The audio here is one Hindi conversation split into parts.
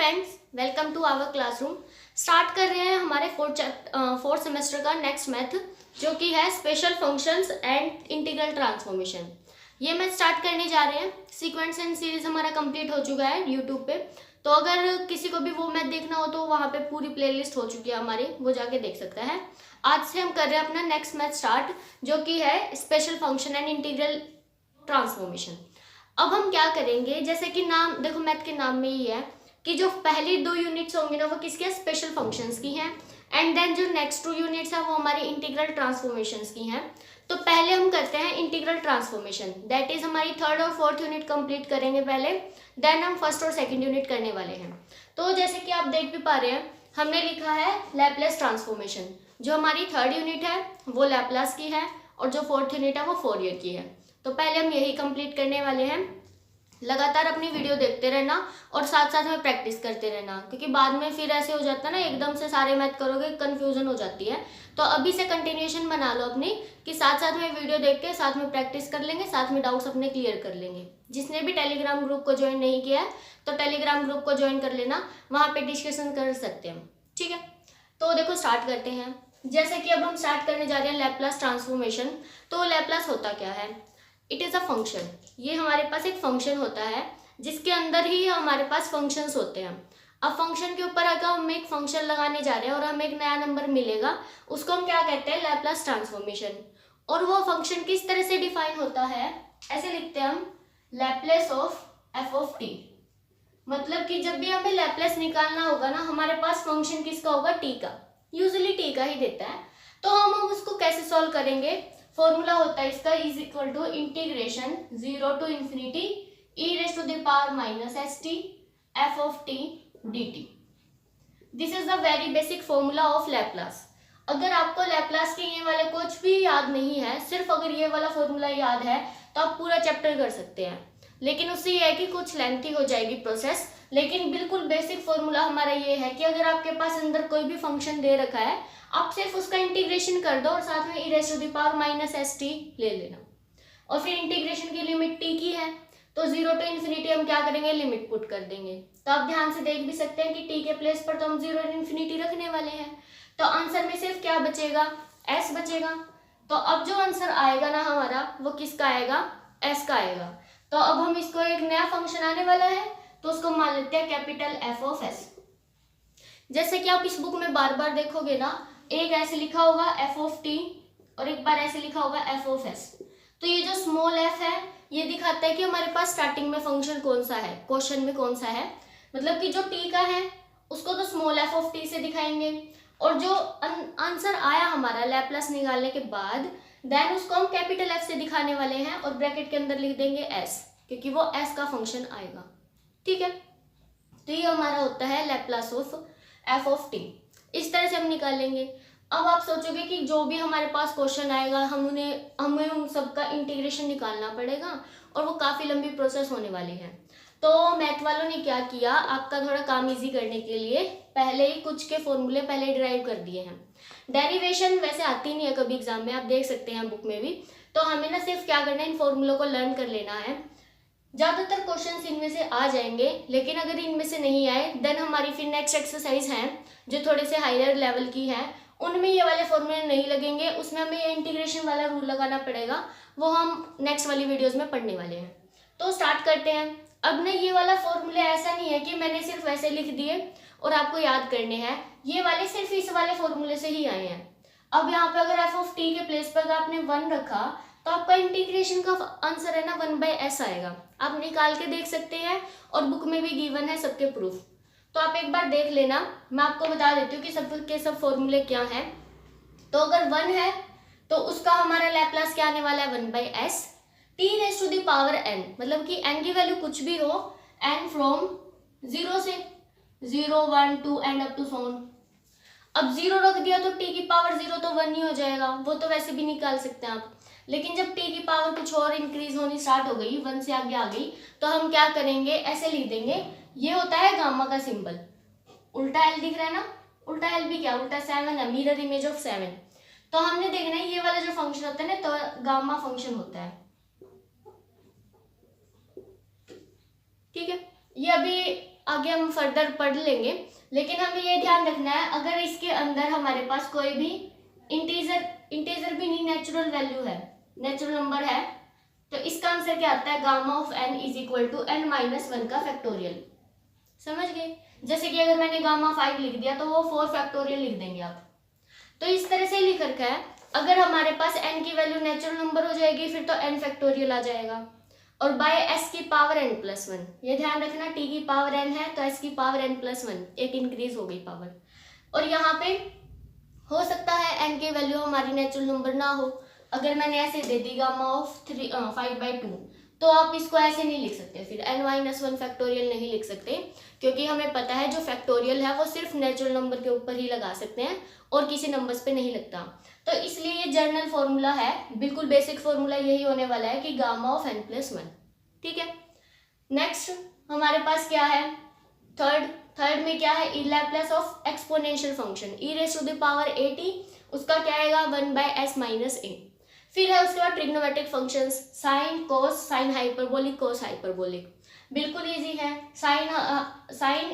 Friends, welcome to our classroom. Start कर रहे हैं हमारे फोर्थ सेमेस्टर का नेक्स्ट मैथ, जो कि है special functions and integral transformation. ये मैथ स्टार्ट करने जा रहे हैं। सीक्वेंस एंड सीरीज हमारा कंप्लीट हो चुका है यूट्यूब पे, तो अगर किसी को भी वो मैथ देखना हो तो वहाँ पे पूरी प्लेलिस्ट हो चुकी है हमारी, वो जाके देख सकता है। आज से हम कर रहे हैं अपना नेक्स्ट मैथ स्टार्ट, जो कि है special function and integral transformation. अब हम क्या करेंगे, जैसे कि नाम देखो, मैथ के नाम में ही है कि जो पहली 2 यूनिट्स होंगी ना वो किसके, स्पेशल फंक्शंस की हैं, एंड देन जो नेक्स्ट 2 यूनिट्स है वो हमारी इंटीग्रल ट्रांसफॉर्मेशंस की हैं। तो पहले हम करते हैं इंटीग्रल ट्रांसफॉर्मेशन, दैट इज हमारी थर्ड और फोर्थ यूनिट कंप्लीट करेंगे पहले, देन हम फर्स्ट और सेकंड यूनिट करने वाले हैं। तो जैसे कि आप देख भी पा रहे हैं, हमने लिखा है लैपलेस ट्रांसफॉर्मेशन। जो हमारी थर्ड यूनिट है वो लैपलास की है, और जो फोर्थ यूनिट है वो फोरियर की है। तो पहले हम यही कंप्लीट करने वाले हैं। लगातार अपनी वीडियो देखते रहना और साथ साथ में प्रैक्टिस करते रहना, क्योंकि बाद में फिर ऐसे हो जाता है ना, एकदम से सारे मैथ करोगे कंफ्यूजन हो जाती है। तो अभी से कंटिन्यूएशन बना लो अपनी, कि साथ साथ में वीडियो देख के साथ में प्रैक्टिस कर लेंगे, साथ में डाउट्स अपने क्लियर कर लेंगे। जिसने भी टेलीग्राम ग्रुप को ज्वाइन नहीं किया है तो टेलीग्राम ग्रुप को ज्वाइन कर लेना, वहाँ पे डिस्कशन कर सकते हैं, ठीक है। तो देखो स्टार्ट करते हैं। जैसे कि अब हम स्टार्ट करने जा रहे हैं लैपलास ट्रांसफॉर्मेशन। तो लैपलास होता क्या है? It is a function. ये हमारे पास एक फंक्शन होता है जिसके अंदर ही हमारे पास फंक्शंस होते हैं। अब फंक्शन के ऊपर अगर हम एक फंक्शन लगाने जा रहे हैं और हमें एक नया नंबर मिलेगा, उसको हम क्या कहते हैं, लैपलास ट्रांसफॉर्मेशन। और वो फंक्शन किस तरह से डिफाइन होता है, ऐसे लिखते हैं हम, Laplace of F of T. मतलब कि जब भी हमें लैपलेस निकालना होगा ना, हमारे पास फंक्शन किसका होगा, टी का। यूजुअली टी का ही देता है। तो हम उसको कैसे सॉल्व करेंगे? फॉर्मूला होता है इसका, is equal to integration 0 to infinity e raise to the power minus s t f of t d t. This is the very basic formula of Laplace. अगर आपको लैपलास के ये वाले कुछ भी याद नहीं है, सिर्फ अगर ये वाला फॉर्मूला याद है, तो आप पूरा चैप्टर कर सकते हैं। लेकिन उससे ये है कि कुछ लेंथी हो जाएगी प्रोसेस, लेकिन बिल्कुल बेसिक फॉर्मूला हमारा ये है कि अगर आपके पास अंदर कोई भी फंक्शन दे रखा है, आप सिर्फ उसका इंटीग्रेशन कर दो और साथ में e raise to the power minus s t ले लेना। और फिर इंटीग्रेशन की लिमिट टी की है, तो 0 टू इन्फिनिटी हम क्या करेंगे, लिमिट पुट कर देंगे। तो आप ध्यान से देख भी सकते हैं कि टी के प्लेस पर तो हम 0 और इन्फिनिटी रखने वाले हैं। तो आंसर में सिर्फ क्या बचेगा, एस बचेगा। तो अब जो आंसर आएगा ना हमारा, वो किसका आएगा, एस का आएगा। तो अब हम इसको एक नया फंक्शन आने वाला है, तो उसको मान लेते हैं कैपिटल एफ ऑफ एस। जैसे कि आप इस बुक में बार बार देखोगे ना, एक ऐसे लिखा होगा एफ ऑफ टी और एक बार ऐसे लिखा होगा एफ ऑफ एस। तो ये जो स्मॉल एफ है, ये दिखाता है कि हमारे पास स्टार्टिंग में फंक्शन कौन सा है, क्वेश्चन में कौन सा है। मतलब कि जो टी का है उसको तो स्मॉल एफ ऑफ टी से दिखाएंगे, और जो आंसर आया हमारा लैपलास निकालने के बाद, देन उसको हम कैपिटल एफ से दिखाने वाले हैं और ब्रैकेट के अंदर लिख देंगे एस, क्योंकि वो एस का फंक्शन आएगा, ठीक है। तो ये हमारा होता है Laplace of F of T. इस तरह से हम निकालेंगे। अब आप सोचोगे कि जो भी हमारे पास क्वेश्चन आएगा, हमें उन सबका इंटीग्रेशन निकालना पड़ेगा, और वो काफ़ी लंबी प्रोसेस होने वाली है। तो मैथ वालों ने क्या किया, आपका थोड़ा काम इजी करने के लिए पहले ही कुछ के फॉर्मूले पहले डिराइव कर दिए हैं। डेरिवेशन वैसे आती नहीं है कभी एग्जाम में, आप देख सकते हैं बुक में भी। तो हमें ना सिर्फ क्या करना है, इन फॉर्मूलों को लर्न कर लेना है। ज़्यादातर क्वेश्चंस इनमें से आ जाएंगे, लेकिन अगर इनमें से नहीं आए, देन हमारी फिर नेक्स्ट एक्सरसाइज है जो थोड़े से हायर लेवल की है, उनमें ये वाले फॉर्मूले नहीं लगेंगे, उसमें हमें ये इंटीग्रेशन वाला रूल लगाना पड़ेगा। वो हम नेक्स्ट वाली वीडियोज़ में पढ़ने वाले हैं। तो स्टार्ट करते हैं। अब ना ये वाला फॉर्मूला ऐसा नहीं है कि मैंने सिर्फ वैसे लिख दिए और आपको याद करने हैं, ये वाले सिर्फ इस वाले फॉर्मूले से ही आए हैं। अब यहाँ पे अगर एफ ऑफ टी के प्लेस पर आपने 1 रखा, तो आपका इंटीग्रेशन का आंसर है ना 1/s आएगा। आप निकाल के देख सकते हैं, और बुक में भी गिवन है सबके प्रूफ। तो आप एक बार देख लेना, मैं आपको बता देती हूँ कि सब के सब फॉर्मूले क्या हैं। तो अगर 1 है तो उसका हमारा लैपलास क्या आने वाला है, 1/s t raise to the power n, मतलब कि n की वैल्यू कुछ भी हो, n फ्रॉम 0 से 0 1 2 and up to so on। अब 0 रख दिया तो t की पावर 0 तो 1 ही हो जाएगा, वो तो वैसे भी निकाल सकते हैं आप। लेकिन जब t की पावर कुछ और इंक्रीज होनी स्टार्ट हो गई, 1 से आगे आ गई, तो हम क्या करेंगे, ऐसे लिख देंगे। ये होता है गामा का सिंबल, उल्टा एल दिख रहा है ना, उल्टा एल भी क्या, उल्टा 7 है, मिरर इमेज ऑफ 7। तो हमने देखना है ये वाला जो फंक्शन होता है ना, तो गामा फंक्शन होता है, ठीक है। ये अभी आगे हम फर्दर पढ़ लेंगे, लेकिन हमें ये ध्यान रखना है अगर इसके अंदर हमारे पास कोई भी इंटीजर भी नहीं, नेचुरल वैल्यू है, नेचुरल नंबर है, तो इसका आंसर क्या आता है, gamma of n is equal to n minus 1 का फैक्टोरियल। समझ गए? जैसे कि अगर मैंने गामा 5 लिख दिया तो वो 4 फैक्टोरियल लिख देंगे आप। तो इस तरह से लिख रखा है, अगर हमारे पास n की वैल्यू नेचुरल नंबर हो जाएगी फिर तो n फैक्टोरियल आ जाएगा, और बाय s की पावर n प्लस 1, ये ध्यान रखना, t की पावर n है तो s की पावर n प्लस 1, एक इंक्रीज हो गई पावर। और यहाँ पे हो सकता है n की वैल्यू हमारी नेचुरल नंबर ना हो, अगर मैंने ऐसे दे दी गामा ऑफ 5/2, तो आप इसको ऐसे नहीं लिख सकते, फिर n माइनस 1 फैक्टोरियल नहीं लिख सकते, क्योंकि हमें पता है जो फैक्टोरियल है वो सिर्फ नेचुरल नंबर के ऊपर ही लगा सकते हैं और किसी नंबर्स पे नहीं लगता। तो इसलिए ये जर्नल फॉर्मूला है, बिल्कुल बेसिक फॉर्मूला यही होने वाला है कि गामा ऑफ n प्लस 1। ठीक है, नेक्स्ट हमारे पास क्या है, थर्ड में क्या है, Laplace of exponential function e raise to the power at, उसका क्या आएगा 1/s माइनस a। फिर है उसके बाद ट्रिग्नोमेट्रिक फंक्शंस, साइन, कोस, साइन हाइपरबोलिक, कोस हाइपरबोलिक, बिल्कुल इजी है। साइन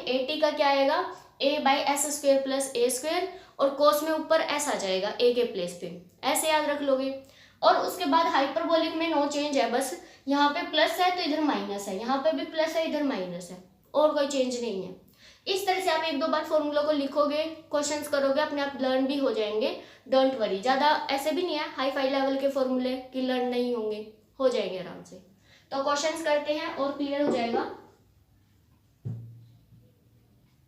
at का क्या आएगा a/s² प्लस a², और कोस में ऊपर s आ जाएगा a के प्लेस पे, ऐसे याद रख लोगे। और उसके बाद हाइपरबोलिक में नो चेंज है, बस यहाँ पे प्लस है तो इधर माइनस है, यहाँ पे भी प्लस है इधर माइनस है, और कोई चेंज नहीं है। इस तरह से आप एक दो बार फॉर्मूला को लिखोगे, क्वेश्चंस करोगे, अपने आप लर्न भी हो जाएंगे, डोंट वरी। ज़्यादा ऐसे भी नहीं है हाई फाई लेवल के फॉर्मूले कि लर्न नहीं होंगे, हो जाएंगे आराम से। तो क्वेश्चंस करते हैं और क्लियर हो जाएगा।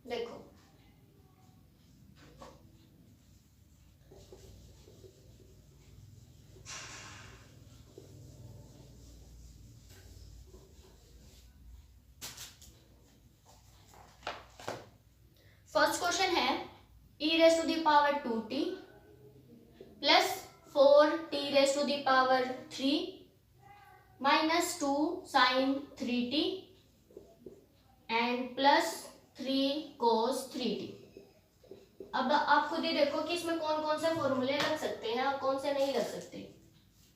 देखो फर्स्ट क्वेश्चन है e raise to the power 2t plus 4t raise to the power 3 minus 2 sine 3t and plus 3 cos 3t। अब आप खुद ही देखो कि इसमें कौन कौन से फॉर्मूले लग सकते हैं और कौन से नहीं लग सकते,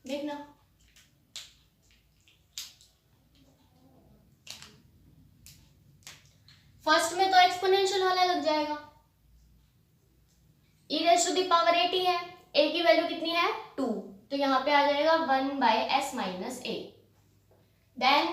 देखना। फर्स्ट में तो एक्सपोनेंशियल वाला लग जाएगा, e raise to the power at है, a की वैल्यू कितनी है 2, तो यहाँ पे आ जाएगा 1/s माइनस a। देन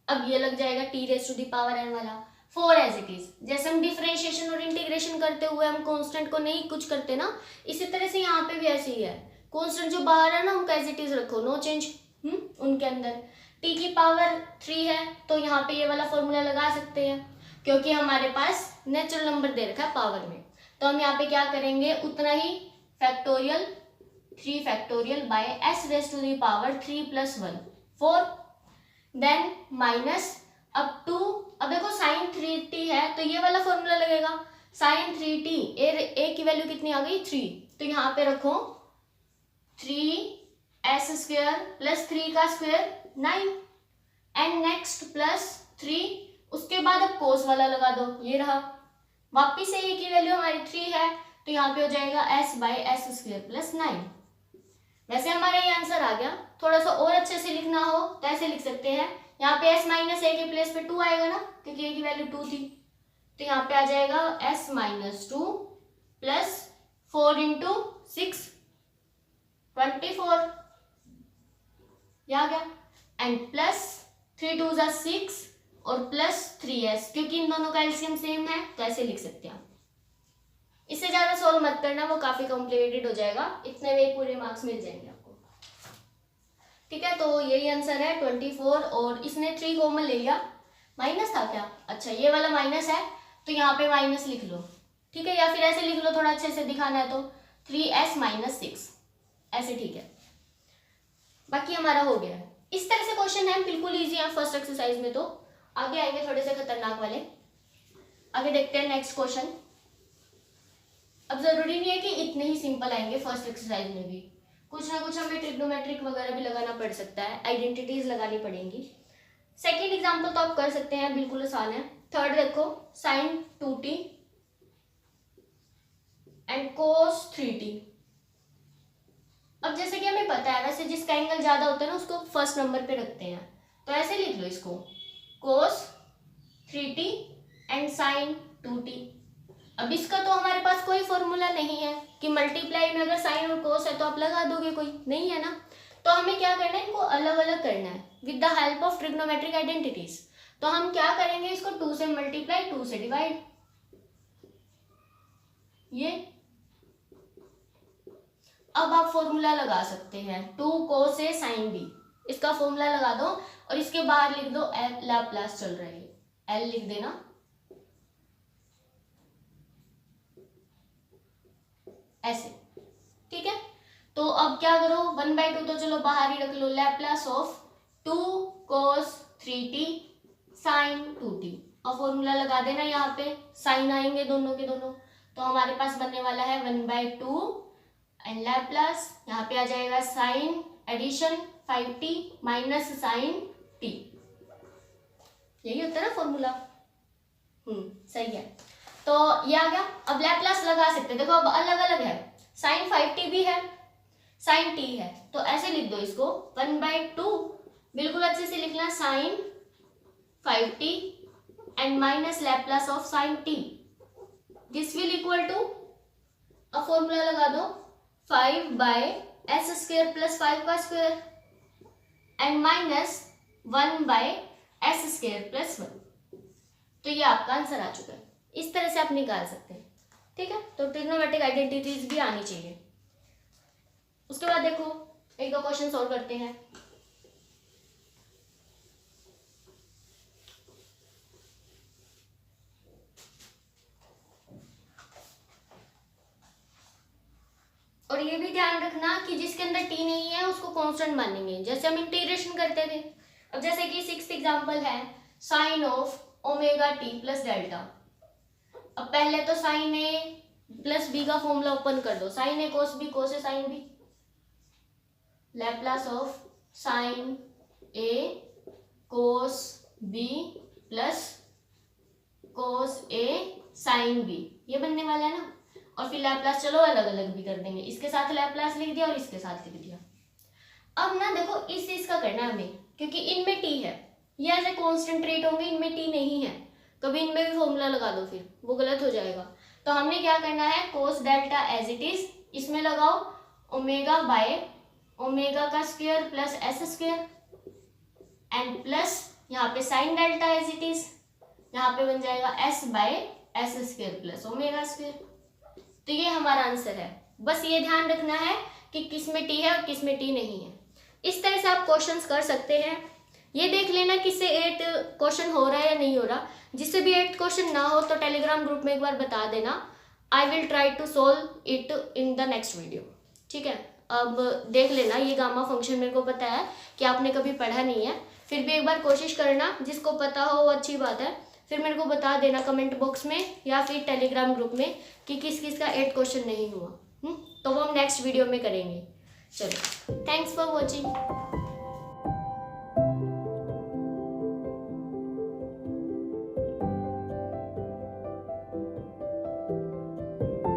अब ये लग जाएगा t raise to the power n वाला 4 एज इट इज। जैसे हम डिफरेंशिएशन और इंटीग्रेशन करते हुए हम कांस्टेंट को नहीं कुछ करते ना, इसी तरह से यहाँ पे भी ऐसे ही है, कांस्टेंट जो बाहर है ना उनको एज इट इज रखो, नो चेंज उनके अंदर। t की पावर 3 है तो यहाँ पे ये वाला फॉर्मूला लगा सकते हैं, क्योंकि हमारे पास नेचुरल नंबर दे रखा है पावर में, तो हम यहाँ पे क्या करेंगे, उतना ही factorial 3 factorial by s raise to the power 3 plus 1 4, then minus अब 2। अब देखो साइन 3t है तो ये वाला फॉर्मूला लगेगा, साइन 3t, a की वैल्यू कितनी आ गई 3, तो यहाँ पे रखो 3s² प्लस 3 का स्क्वायर 9 एंड नेक्स्ट प्लस 3, उसके बाद अब कोस वाला लगा दो, ये रहा। वापिस से a की वैल्यू हमारी 3 है तो यहाँ पे हो जाएगा s/s² प्लस 9। वैसे हमारा ये आंसर आ गया। थोड़ा सा और अच्छे से लिखना हो तो ऐसे लिख सकते हैं, यहाँ पे s माइनस a के प्लेस पे 2 आएगा ना, क्योंकि a की वैल्यू 2 थी, तो यहाँ पे आ जाएगा s माइनस 2 प्लस 4 इंटू 6 24, ये आ गया, एंड प्लस 3 2 जा 6 और प्लस 3s, क्योंकि इन दोनों का एलसीएम सेम है तो ऐसे लिख सकते हैं। इससे ज्यादा सॉल्व मत करना, वो काफी कॉम्प्लिकेटेड हो जाएगा, इतने में पूरे मार्क्स मिल जाएंगे आपको। ठीक है, तो यही आंसर है 24, और इसने 3 कॉमन ले लिया, माइनस था क्या, अच्छा ये वाला माइनस है तो यहाँ पे माइनस लिख लो, ठीक है, या फिर ऐसे लिख लो, थोड़ा अच्छे से दिखाना है तो 3s माइनस 6 ऐसे, ठीक है। बाकी हमारा हो गया है। इस तरह से क्वेश्चन है, बिल्कुल इजी है फर्स्ट एक्सरसाइज में। तो आगे आएंगे थोड़े से खतरनाक वाले, आगे देखते हैं नेक्स्ट क्वेश्चन। अब जरूरी नहीं है कि इतने ही सिंपल आएंगे फर्स्ट एक्सरसाइज में भी, कुछ ना कुछ हमें ट्रिग्नोमेट्रिक वगैरह भी लगाना पड़ सकता है, आइडेंटिटीज लगानी पड़ेंगी। सेकेंड एग्जाम्पल तो आप कर सकते हैं, बिल्कुल आसान है। थर्ड देखो, sign 2t and cos 3t। अब जैसे कि हमें पता है वैसे जिसका एंगल ज्यादा होता है ना उसको फर्स्ट नंबर पे रखते हैं, तो ऐसे लिख लो इसको, कोस 3t एंड साइन 2t। अब इसका तो हमारे पास कोई फॉर्मूला नहीं है कि मल्टीप्लाई में अगर साइन और कोस है तो आप लगा दोगे, कोई नहीं है ना। तो हमें क्या करना है, इनको अलग अलग करना है with the help of trigonometric identities. तो हम क्या करेंगे, इसको 2 से मल्टीप्लाई, 2 से डिवाइड, ये। अब आप फॉर्मूला लगा सकते हैं 2 cos A sin B, इसका फॉर्मूला लगा दो और इसके बाहर लिख दो लैप्लास चल रही है, L लिख देना, ऐसे, ठीक है। तो अब क्या करो, 1/2 तो चलो बाहर ही रख लो, Laplace of 2 cos 3t sin 2t, और फॉर्मूला लगा देना, यहाँ पे साइन आएंगे दोनों के दोनों, तो हमारे पास बनने वाला है 1/2 एंड लैप्लास, यहाँ पे आ जाएगा sine addition 5t minus sine t, यही होता है ना फॉर्मूला। सही है। तो ये आ गया। अब लैप्लास लगा सकते हैं, देखो अब अलग अलग है, साइन 5t भी है, साइन t है, तो ऐसे लिख दो इसको 1/2, बिल्कुल अच्छे से लिखना, sine 5t and minus Laplace of sine t, this will equal to, अब फॉर्मूला लगा दो 5/s² प्लस 5 का square and minus 1/s² plus 1। तो ये आपका आंसर आ चुका है। इस तरह से आप निकाल सकते हैं, ठीक है। तो ट्रिग्नोमेट्रिक आइडेंटिटीज भी आनी चाहिए। उसके बाद देखो एक दो क्वेश्चन सॉल्व करते हैं। और ये भी ध्यान रखना कि जिसके अंदर t नहीं है उसको कांस्टेंट मानेंगे, जैसे हम इंटीग्रेशन करते थे। अब जैसे कि 6th एग्जांपल है sine of omega t plus delta. अब पहले तो साइन a प्लस b का फॉर्मूला ओपन कर दो, sine a cos b cos a sine b, Laplace of sine a cos b plus cos a sine b, ये बनने वाला है ना। और फिर लैप्लास चलो अलग अलग भी कर देंगे, इसके साथ लैप्लास लिख दिया और इसके साथ लिख दिया। अब ना देखो इस चीज का करना है हमें, क्योंकि इनमें t है, ये एज ए कॉन्स्टेंट रेट होंगे, इनमें t नहीं है, कभी इनमें भी फॉर्मूला लगा दो फिर वो गलत हो जाएगा। तो हमने क्या करना है, cos delta as it is, इसमें लगाओ ओमेगा बाय ओमेगा का square plus s² and plus यहाँ पे sine delta as it is, यहाँ पे बन जाएगा s/s² प्लस ओमेगा स्क्वायर। तो ये हमारा आंसर है। बस ये ध्यान रखना है कि किस में t है और किस में t नहीं है। इस तरह से आप क्वेश्चंस कर सकते हैं। ये देख लेना किससे 8 क्वेश्चन हो रहा है या नहीं हो रहा। जिससे भी 8 क्वेश्चन ना हो तो टेलीग्राम ग्रुप में एक बार बता देना, I will try to solve it in the next video, ठीक है। अब देख लेना, ये गामा फंक्शन मेरे को पता है कि आपने कभी पढ़ा नहीं है, फिर भी एक बार कोशिश करना, जिसको पता हो वो अच्छी बात है। फिर मेरे को बता देना कमेंट बॉक्स में या फिर टेलीग्राम ग्रुप में कि किस किस का 8 क्वेश्चन नहीं हुआ। तो वो हम नेक्स्ट वीडियो में करेंगे। चलो, थैंक्स फॉर वॉचिंग।